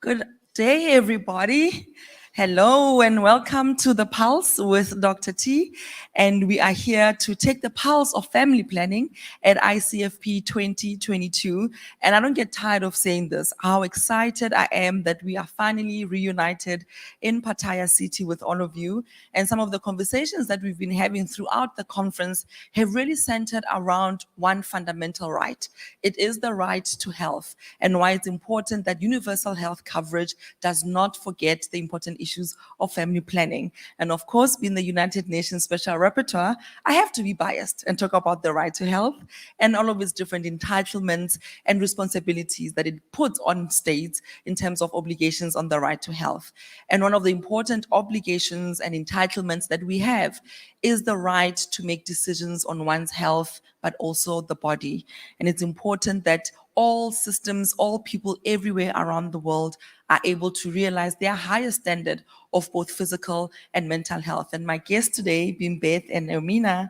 Good day, everybody. Hello and welcome to The Pulse with Dr. T. And we are here to take the pulse of family planning at ICFP 2022. And I don't get tired of saying this, how excited I am that we are finally reunited in Pattaya City with all of you. And some of the conversations that we've been having throughout the conference have really centered around one fundamental right. It is the right to health, and why it's important that universal health coverage does not forget the important issues of family planning. And of course, being the United Nations Special Rapporteur, I have to be biased and talk about the right to health and all of its different entitlements and responsibilities that it puts on states in terms of obligations on the right to health. And one of the important obligations and entitlements that we have is the right to make decisions on one's health, but also the body. And it's important that all systems, all people everywhere around the world are able to realize their higher standard of both physical and mental health. And my guests today, being Beth and Ermina,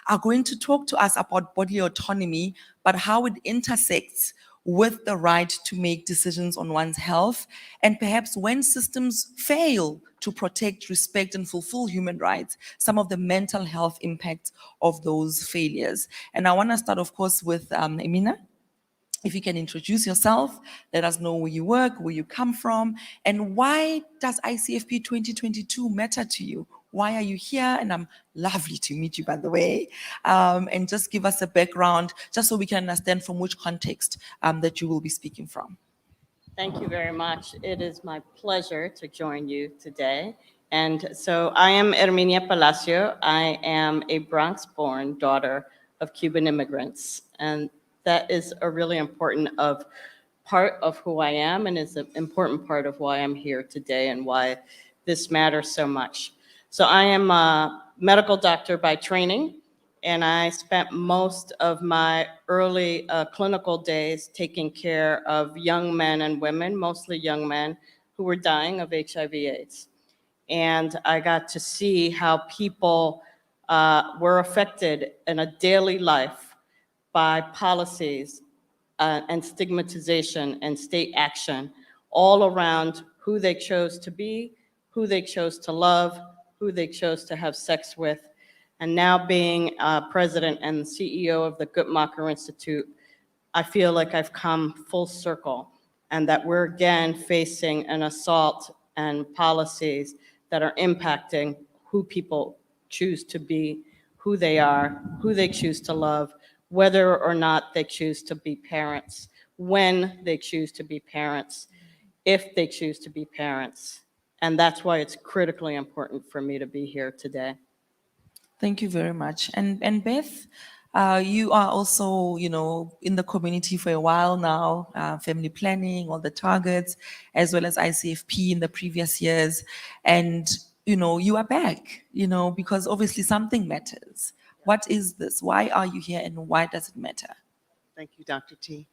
are going to talk to us about bodily autonomy, but how it intersects with the right to make decisions on one's health, and perhaps when systems fail to protect, respect, and fulfill human rights, some of the mental health impacts of those failures. And I want to start, of course, with Emina. If you can introduce yourself, let us know where you work, where you come from, and why does ICFP 2022 matter to you? Why are you here? And I'm lovely to meet you, by the way. And just give us a background, just so we can understand from which context that you will be speaking from. Thank you very much. It is my pleasure to join you today. And so I am Herminia Palacio. I am a Bronx-born daughter of Cuban immigrants. And that is a really important part of who I am, and is an important part of why I'm here today and why this matters so much. So I am a medical doctor by training, and I spent most of my early clinical days taking care of young men and women, mostly young men, who were dying of HIV/AIDS. And I got to see how people were affected in a daily life by policies and stigmatization and state action all around who they chose to be, who they chose to love, who they chose to have sex with. And now being president and CEO of the Guttmacher Institute, I feel like I've come full circle, and that we're again facing an assault and policies that are impacting who people choose to be, who they are, who they choose to love, whether or not they choose to be parents, when they choose to be parents, if they choose to be parents. And that's why it's critically important for me to be here today. Thank you very much. And Beth, you are also, in the community for a while now, family planning, all the targets, as well as ICFP in the previous years. And, you are back, because obviously something matters. What is this? Why are you here and why does it matter? Thank you, Dr. T.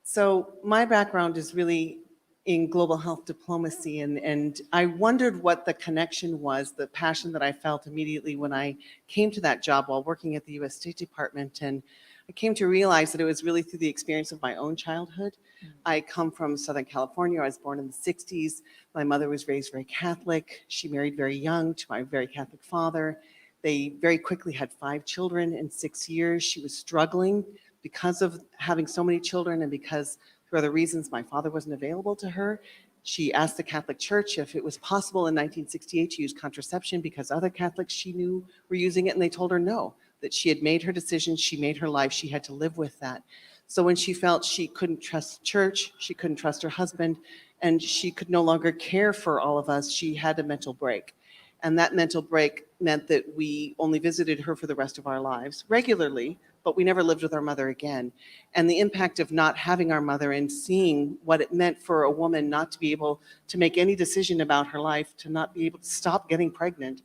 So my background is really in global health diplomacy, and I wondered what the connection was, the passion that I felt immediately when I came to that job while working at the US State Department. And I came to realize that it was really through the experience of my own childhood. I come from Southern California. I was born in the 60s. My mother was raised very Catholic. She married very young to my very Catholic father. They very quickly had 5 children in 6 years. She was struggling because of having so many children, and because for other reasons my father wasn't available to her. She asked the Catholic Church if it was possible in 1968 to use contraception because other Catholics she knew were using it, and they told her no, that she had made her decisions, she made her life, she had to live with that. So when she felt she couldn't trust church, she couldn't trust her husband, and she could no longer care for all of us, she had a mental break. And that mental break meant that we only visited her for the rest of our lives regularly, but we never lived with our mother again. And the impact of not having our mother and seeing what it meant for a woman not to be able to make any decision about her life, to not be able to stop getting pregnant,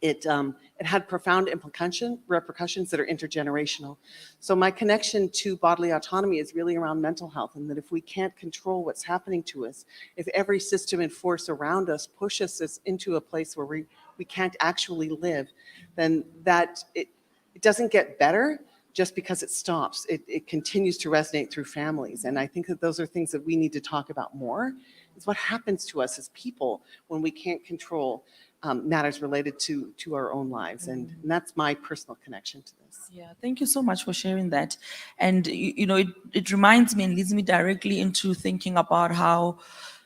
it had profound repercussions that are intergenerational. So my connection to bodily autonomy is really around mental health, and that if we can't control what's happening to us, if every system and force around us pushes us into a place where we can't actually live, then that it doesn't get better, just because it stops, it continues to resonate through families. And I think that those are things that we need to talk about more, is what happens to us as people when we can't control matters related to our own lives. And that's my personal connection to this. Yeah, thank you so much for sharing that. And it reminds me and leads me directly into thinking about how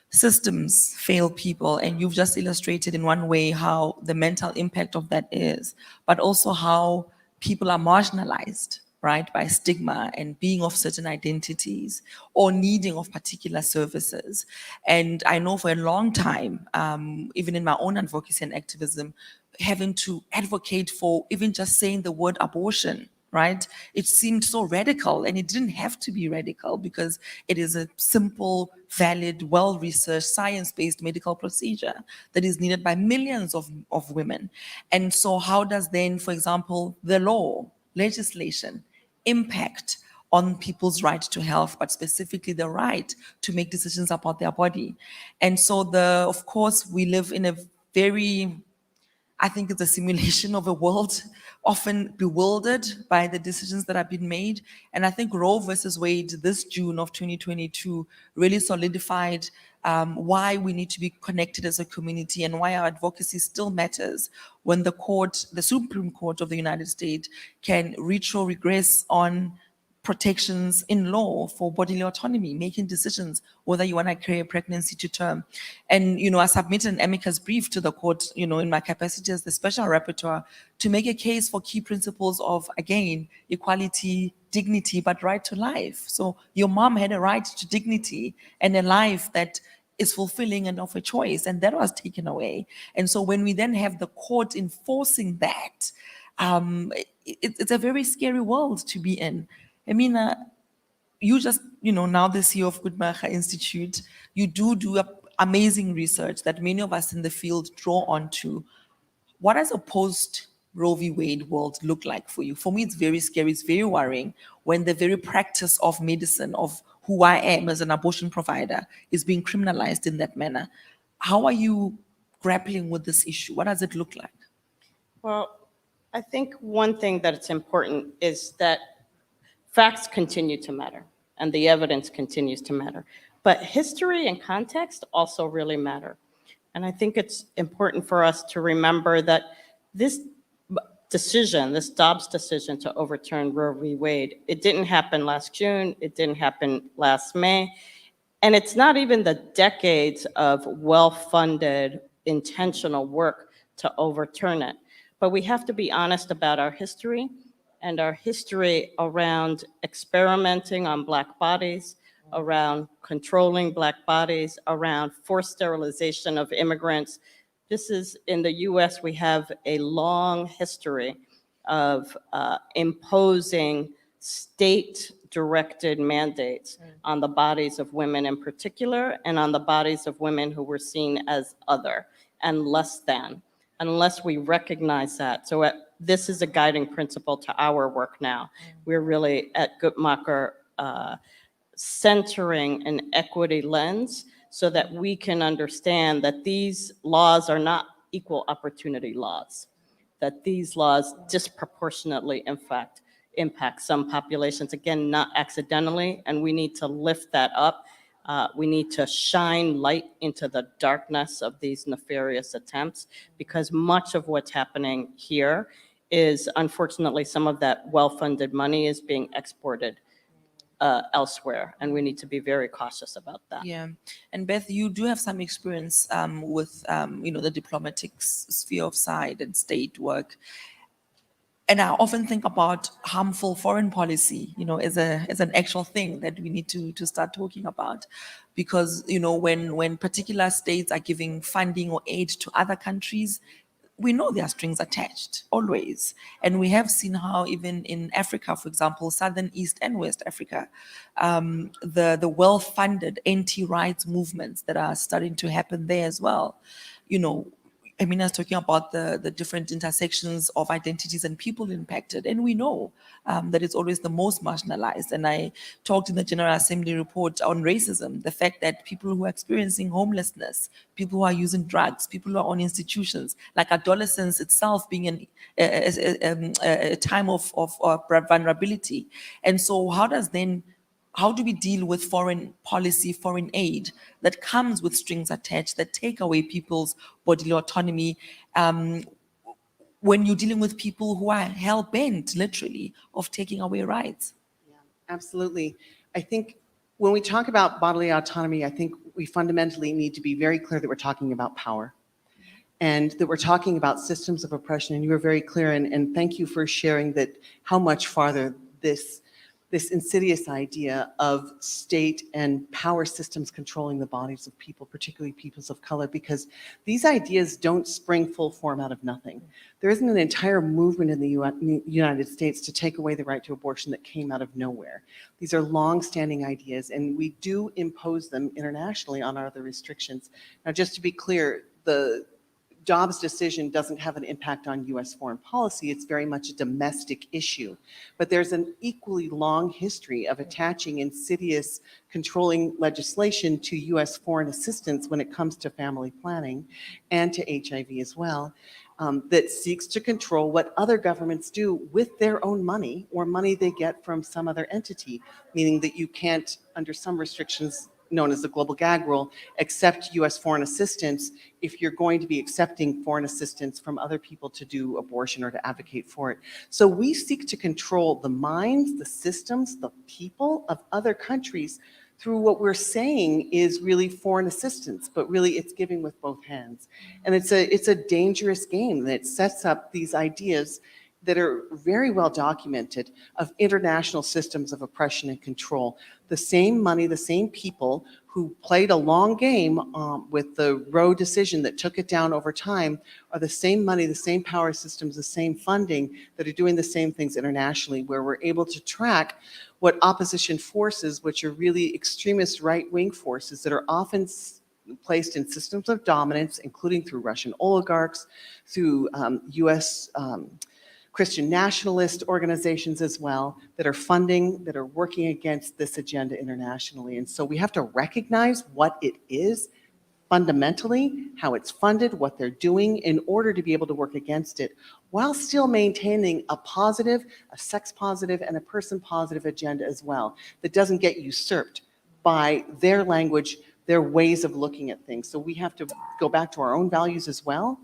systems fail people. And you've just illustrated in one way how the mental impact of that is, but also how people are marginalized, right, by stigma and being of certain identities or needing of particular services. And I know for a long time, even in my own advocacy and activism, having to advocate for even just saying the word abortion, right? It seemed so radical, and it didn't have to be radical because it is a simple, valid, well-researched, science-based medical procedure that is needed by millions of women. And so how does then, for example, the law, legislation, impact on people's right to health, but specifically the right to make decisions about their body? And so of course, we live in a very, I think it's a simulation of a world often bewildered by the decisions that have been made. And I think Roe versus Wade this June of 2022 really solidified why we need to be connected as a community and why our advocacy still matters when the Supreme Court of the United States can regress on protections in law for bodily autonomy, making decisions whether you want to carry a pregnancy to term. And, I submitted an amicus brief to the court, in my capacity as the special rapporteur to make a case for key principles of, again, equality, dignity, but right to life. So your mom had a right to dignity and a life that is fulfilling and of a choice, and that was taken away. And so when we then have the court enforcing that, it's a very scary world to be in. I mean, you just, now the CEO of Goodmacher Institute, you do amazing research that many of us in the field draw onto. What does a post-Roe v. Wade world look like for you? For me, it's very scary, it's very worrying when the very practice of medicine, of who I am as an abortion provider, is being criminalized in that manner. How are you grappling with this issue? What does it look like? Well, I think one thing that it's important is that facts continue to matter and the evidence continues to matter. But history and context also really matter. And I think it's important for us to remember that this decision, this Dobbs decision to overturn Roe v. Wade, it didn't happen last June, it didn't happen last May, and it's not even the decades of well-funded, intentional work to overturn it. But we have to be honest about our history, and our history around experimenting on Black bodies, around controlling Black bodies, around forced sterilization of immigrants. This is, in the US, we have a long history of imposing state-directed mandates on the bodies of women in particular, and on the bodies of women who were seen as other and less than, unless we recognize that. So this is a guiding principle to our work now. We're really at Guttmacher centering an equity lens so that we can understand that these laws are not equal opportunity laws, that these laws disproportionately, in fact, impact some populations, again, not accidentally, and we need to lift that up. We need to shine light into the darkness of these nefarious attempts, because much of what's happening here is, unfortunately, some of that well-funded money is being exported elsewhere, and we need to be very cautious about that. Yeah, and Beth, you do have some experience with the diplomatic sphere of side and state work, and I often think about harmful foreign policy, as an actual thing that we need to start talking about, because when particular states are giving funding or aid to other countries, we know there are strings attached, always. And we have seen how even in Africa, for example, Southern, East, and West Africa, the well-funded anti-rights movements that are starting to happen there as well, Amina's talking about the different intersections of identities and people impacted. And we know that it's always the most marginalized. And I talked in the General Assembly report on racism, the fact that people who are experiencing homelessness, people who are using drugs, people who are on institutions, like adolescence itself being a time of vulnerability. And so how do we deal with foreign policy, foreign aid that comes with strings attached that take away people's bodily autonomy when you're dealing with people who are hell bent, literally, of taking away rights? Absolutely. I think when we talk about bodily autonomy, I think we fundamentally need to be very clear that we're talking about power and that we're talking about systems of oppression. And you were very clear, and thank you for sharing that how much farther this insidious idea of state and power systems controlling the bodies of people, particularly peoples of color, because these ideas don't spring full form out of nothing. There isn't an entire movement in the United States to take away the right to abortion that came out of nowhere. These are long-standing ideas, and we do impose them internationally on our other restrictions. Now, just to be clear, the Dobbs' decision doesn't have an impact on U.S. foreign policy. It's very much a domestic issue. But there's an equally long history of attaching insidious controlling legislation to U.S. foreign assistance when it comes to family planning and to HIV as well, that seeks to control what other governments do with their own money or money they get from some other entity, meaning that you can't, under some restrictions, known as the global gag rule, accept U.S. foreign assistance if you're going to be accepting foreign assistance from other people to do abortion or to advocate for it. So we seek to control the minds, the systems, the people of other countries through what we're saying is really foreign assistance, but really it's giving with both hands. And it's a dangerous game that sets up these ideas that are very well documented of international systems of oppression and control. The same money, the same people who played a long game with the Roe decision that took it down over time are the same money, the same power systems, the same funding that are doing the same things internationally, where we're able to track what opposition forces, which are really extremist right-wing forces that are often placed in systems of dominance, including through Russian oligarchs, through U.S. Christian nationalist organizations as well, that are funding, that are working against this agenda internationally. And so we have to recognize what it is fundamentally, how it's funded, what they're doing in order to be able to work against it, while still maintaining a positive, a sex positive, and a person positive agenda as well, that doesn't get usurped by their language, their ways of looking at things. So we have to go back to our own values as well,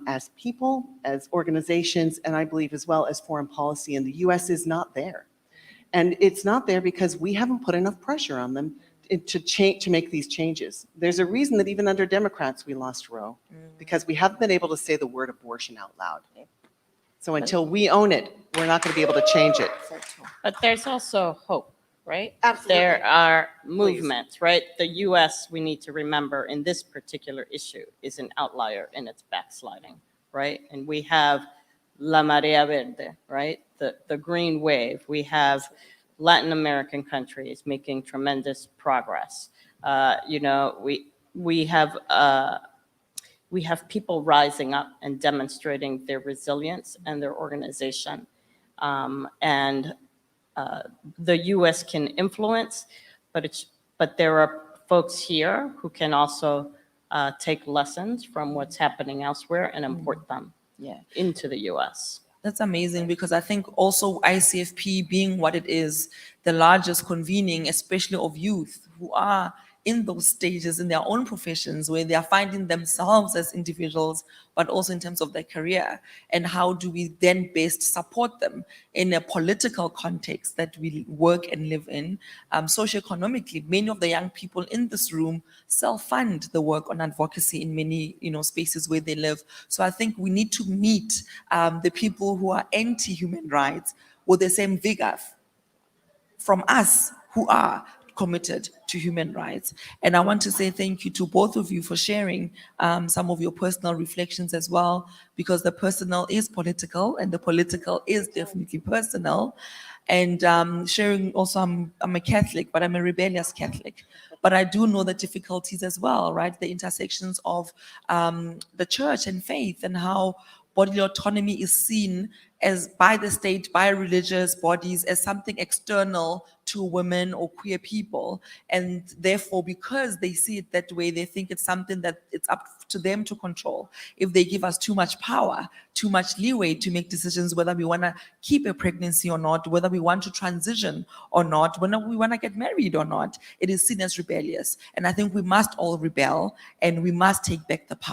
as people, as organizations, and I believe as well as foreign policy. And the US is not there. And it's not there because we haven't put enough pressure on them to make these changes. There's a reason that even under Democrats we lost Roe, because we haven't been able to say the word abortion out loud. So until we own it, we're not going to be able to change it. But there's also hope, right? Absolutely. There are movements, right? The U.S., we need to remember, in this particular issue, is an outlier in its backsliding, right? And we have La Marea Verde, right? The green wave. We have Latin American countries making tremendous progress. We have people rising up and demonstrating their resilience and their organization. The U.S. can influence, but there are folks here who can also take lessons from what's happening elsewhere and import them into the U.S. That's amazing, because I think also ICFP being what it is, the largest convening, especially of youth who are in those stages in their own professions where they are finding themselves as individuals, but also in terms of their career. And how do we then best support them in a political context that we work and live in? Socioeconomically, many of the young people in this room self-fund the work on advocacy in many spaces where they live. So I think we need to meet the people who are anti-human rights with the same vigor from us who are committed to human rights. And I want to say thank you to both of you for sharing some of your personal reflections as well, because the personal is political and the political is definitely personal. And sharing also, I'm a Catholic, but I'm a rebellious Catholic. but I do know the difficulties as well, right? The intersections of the church and faith, and how bodily autonomy is seen as by the state, by religious bodies, as something external to women or queer people. And therefore, because they see it that way, they think it's something that it's up to them to control. If they give us too much power, too much leeway to make decisions whether we want to keep a pregnancy or not, whether we want to transition or not, whether we want to get married or not, it is seen as rebellious. And I think we must all rebel, and we must take back the power.